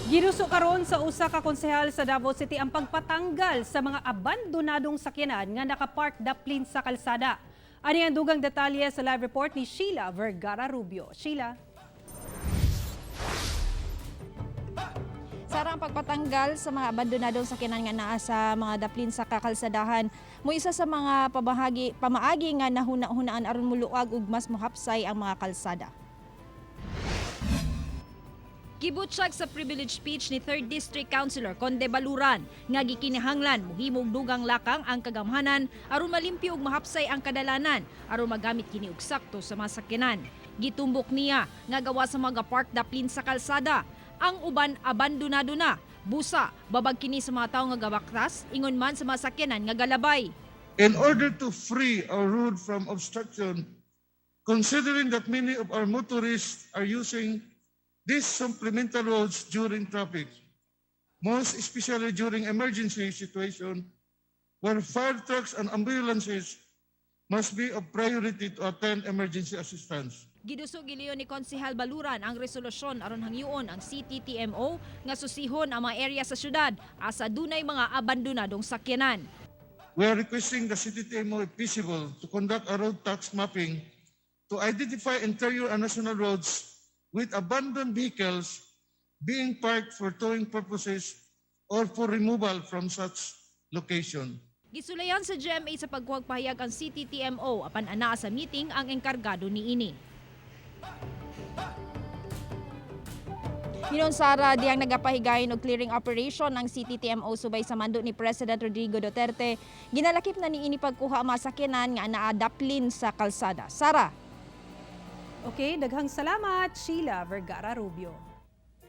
Ginuso karon sa usa ka konsehal sa Davao City ang pagpatanggal sa mga abandonadong sakyanan nga nakapark daplin sa kalsada. Ani ang dugang detalye sa live report ni Sheila Vergara Rubio. Sheila. Sara, ang pagpatanggal sa mga abandonadong sakyanan nga naa sa mga daplin sa kakalsadahan mo isa sa mga pamaagi nga nahuna-hunaan aron muluag ug mas mohapsay ang mga kalsada. Gibutyag sa privilege speech ni 3rd District Councilor Conde Baluran nga gikinahanglan mohimog dugang lakang ang kagamhanan aron malimpyo ug mahapsay ang kadalanan aron magamit kini og sakto sa mga sakyanan. Gitumbok niya nga gawa sa mga park daplin sa kalsada, ang uban abandonado na, busa babag kini sa mga tawo nga gabaktas ingon man sa mga sakyanan nga galabay. In order to free our road from obstruction, considering that many of our motorists are using these supplemental roads during traffic, most especially during emergency situation where fire trucks and ambulances must be of priority to attend emergency assistance. Giduso giliyon ni Konsehal Baluran ang resolusyon aron hangyoon ang CTTMO nga susihon ang mga area sa syudad asa dunay mga abandonadong sakyanan. We are requesting the CTTMO if feasible to conduct a road tax mapping to identify interior and national roads with abandoned vehicles being parked for towing purposes or for removal from such location. Gisulayan sa GMA sa paghuwag-pahayag ang CTTMO apan anaa sa meeting ang engkargado niini. Hinon Sara, diyang nagapahigayon og clearing operation ang CTTMO subay sa mando ni President Rodrigo Duterte. Ginalakip na niini pagkuha ang mga sakyanan nga naa daplin sa kalsada. Sara. Okay, daghang salamat Sheila Vergara Rubio.